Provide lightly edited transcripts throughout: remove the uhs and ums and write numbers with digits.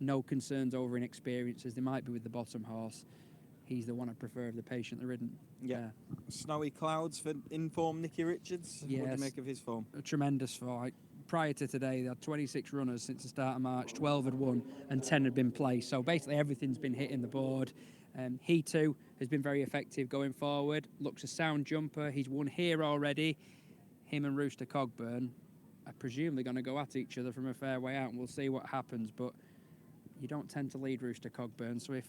no concerns over inexperience as there might be with the bottom horse. He's the one I prefer of the patiently ridden. Yeah. Snowy Clouds for informed Nicky Richards. What do you Yes. make of his form? A tremendous fight. Prior to today, they had 26 runners since the start of March, 12 had won and 10 had been placed. So basically everything's been hitting the board. He too has been very effective going forward. Looks a sound jumper. He's won here already. Him and Rooster Cogburn, I presume they're going to go at each other from a fair way out, and we'll see what happens. But you don't tend to lead Rooster Cogburn, so if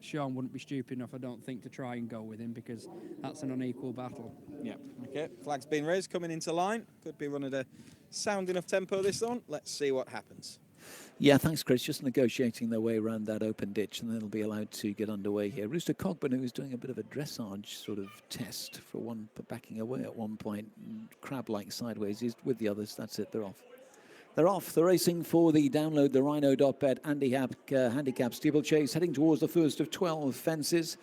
Sean wouldn't be stupid enough, I don't think, to try and go with him, because that's an unequal battle. Yeah. Okay. Flag's been raised, coming into line. Could be running a sound enough tempo this one. Let's see what happens. Yeah, thanks, Chris. Just negotiating their way around that open ditch, and then they'll be allowed to get underway here. Rooster Cogburn, who was doing a bit of a dressage sort of test for backing away at one point, crab-like sideways. He's with the others. That's it. They're off. They're off. They're racing for the download, the Rhino.bet handicap steeplechase, heading towards the first of 12 fences.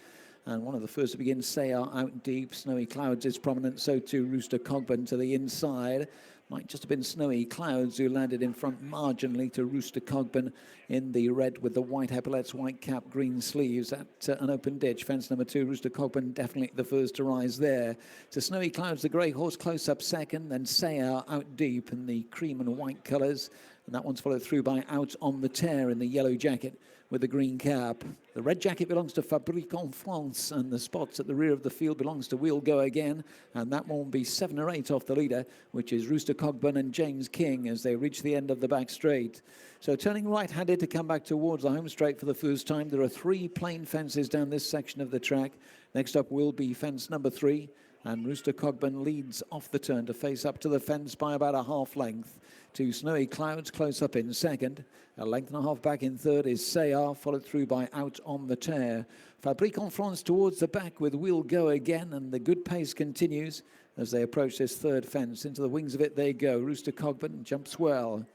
And one of the first to begin, Sayar out deep. Snowy Clouds is prominent, so too Rooster Cogburn to the inside. Might just have been Snowy Clouds who landed in front marginally to Rooster Cogburn in the red with the white epaulets, white cap, green sleeves at an open ditch. Fence number 2, Rooster Cogburn definitely the first to rise there. To Snowy Clouds, the grey horse close up second, then Sayar out deep in the cream and white colours. And that one's followed through by Out on the Tear in the yellow jacket with the green cap. The red jacket belongs to Fabrique en France, and the spots at the rear of the field belongs to We'll Go Again, and that one will be 7 or 8 off the leader, which is Rooster Cogburn and James King as they reach the end of the back straight. So turning right-handed to come back towards the home straight for the first time. There are 3 plain fences down this section of the track. Next up will be fence number 3, and Rooster Cogburn leads off the turn to face up to the fence by about a half length. To Snowy Clouds close up in second. A length and a half back in third is Sayar, followed through by Out on the Tear. Fabrique en France towards the back with We'll Go Again, and the good pace continues as they approach this third fence. Into the wings of it they go. Rooster Cogburn jumps well.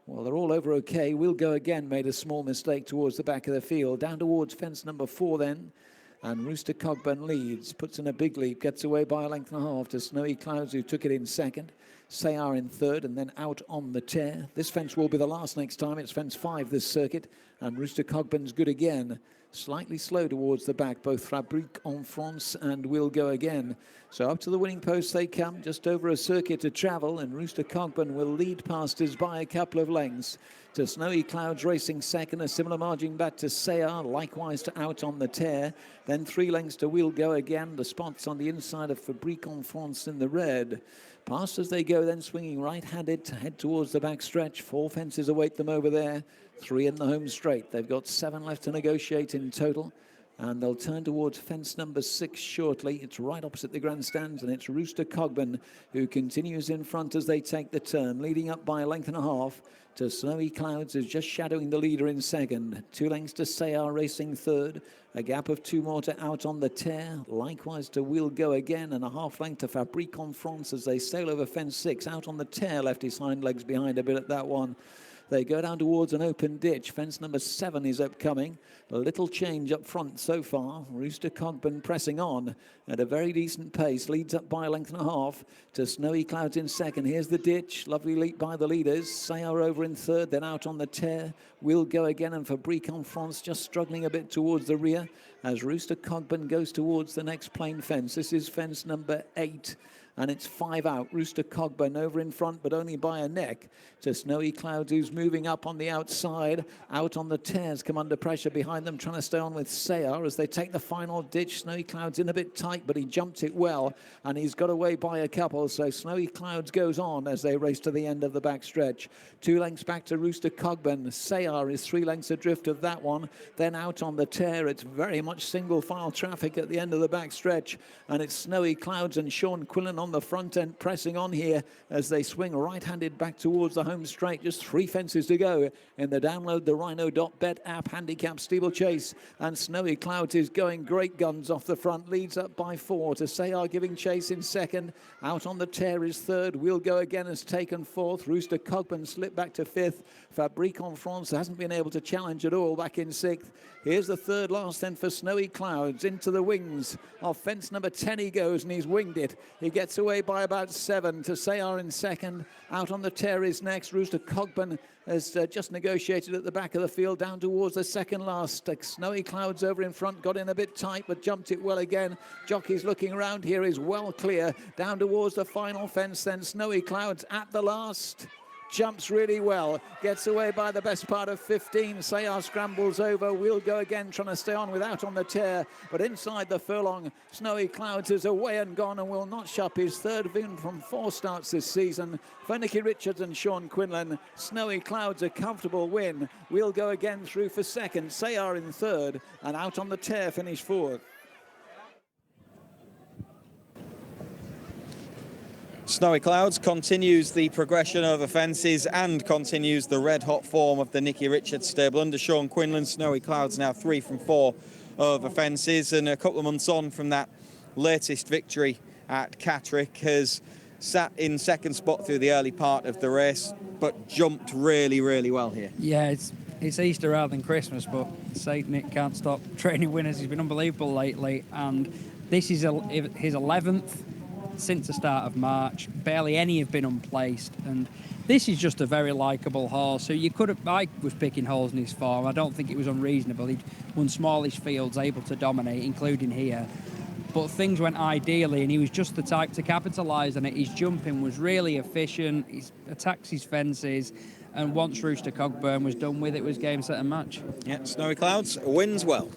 Well, they're all over okay. We'll Go Again made a small mistake towards the back of the field. Down towards fence number 4 then. And Rooster Cogburn leads, puts in a big leap, gets away by a length and a half to Snowy Clouds, who took it in second. Sayar in third, and then Out on the Tear. This fence will be the last next time. It's fence 5 this circuit, and Rooster Cogburn's good again. Slightly slow towards the back, both Fabrique en France and We'll Go Again. So up to the winning post they come, just over a circuit to travel, and Rooster Cogburn will lead past us by a couple of lengths. To Snowy Clouds racing second, a similar margin back to Sayar, likewise to Out on the Tear. Then 3 lengths to We'll Go Again. The spots on the inside of Fabrique en France in the red. Past as they go, then swinging right-handed to head towards the back stretch. 4 fences await them over there. 3 in the home straight. They've got 7 left to negotiate in total. And they'll turn towards fence number 6 shortly. It's right opposite the grandstands, and it's Rooster Cogburn who continues in front as they take the turn, leading up by a length and a half to Snowy Clouds, who's just shadowing the leader in second. 2 lengths to Sayar racing third. A gap of 2 more to Out on the Tear. Likewise to We'll Go Again, and a half length to Fabrique en France as they sail over fence 6. Out on the Tear left his hind legs behind a bit at that one. They go down towards an open ditch. Fence number 7 is upcoming. A little change up front so far. Rooster Cogburn pressing on at a very decent pace. Leads up by a length and a half to Snowy Clouds in second. Here's the ditch. Lovely leap by the leaders. Sayar over in third, then Out on the Tear. We'll Go Again, and Fabrique en France just struggling a bit towards the rear as Rooster Cogburn goes towards the next plain fence. This is fence number 8. And it's 5 out. Rooster Cogburn over in front, but only by a neck to Snowy Clouds, who's moving up on the outside. Out on the Tears come under pressure behind them, trying to stay on with Sayar as they take the final ditch. Snowy Clouds in a bit tight, but he jumped it well, and he's got away by a couple. So Snowy Clouds goes on as they race to the end of the back stretch. 2 lengths back to Rooster Cogburn. Sayar is 3 lengths adrift of that one. Then Out on the Tear. It's very much single file traffic at the end of the back stretch, and it's Snowy Clouds and Sean Quillen on the front end pressing on here as they swing right-handed back towards the home straight. Just 3 fences to go in the download the Rhino.bet app handicap steeplechase, and Snowy Clouds is going great guns off the front, leads up by 4 to Sayar giving chase in second. Out on the Tear is third. We'll Go Again has taken 4th. Rooster Cogburn slipped back to 5th. Fabrique en France hasn't been able to challenge at all back in 6th. Here's the third last then for Snowy Clouds. Into the wings of fence number 10 he goes, and he's winged it. He gets away by about 7 to Sayar in second. Out on the tear is next. Rooster Cogburn has just negotiated at the back of the field down towards the second last. Snowy Clouds over in front, got in a bit tight but jumped it well again. Jockey's looking around here, is well clear. Down towards the final fence then. Snowy Clouds at the last. Jumps really well, gets away by the best part of 15. Sayar scrambles over, We'll Go Again trying to stay on without on the tear, but inside the furlong, Snowy Clouds is away and gone and will notch up his third win from 4 starts this season. For Nicky Richards and Sean Quinlan, Snowy Clouds a comfortable win. We'll Go Again through for second, Sayar in third, and out on the tear finish fourth. Snowy Clouds continues the progression over fences and continues the red-hot form of the Nicky Richards stable. Under Sean Quinlan, Snowy Clouds now 3 from 4 over fences, and a couple of months on from that latest victory at Catterick, has sat in second spot through the early part of the race, but jumped really, really well here. Yeah, it's Easter rather than Christmas, but Saint Nick can't stop training winners. He's been unbelievable lately, and this is his 11th since the start of March. Barely any have been unplaced, and this is just a very likeable horse. So I was picking holes in his form. I don't think it was unreasonable. He'd won smallish fields, able to dominate, including here. But things went ideally, and he was just the type to capitalise on it. His jumping was really efficient. He attacks his fences, and once Rooster Cogburn was done with it, was game, set and match. Yeah, Snowy Clouds wins well.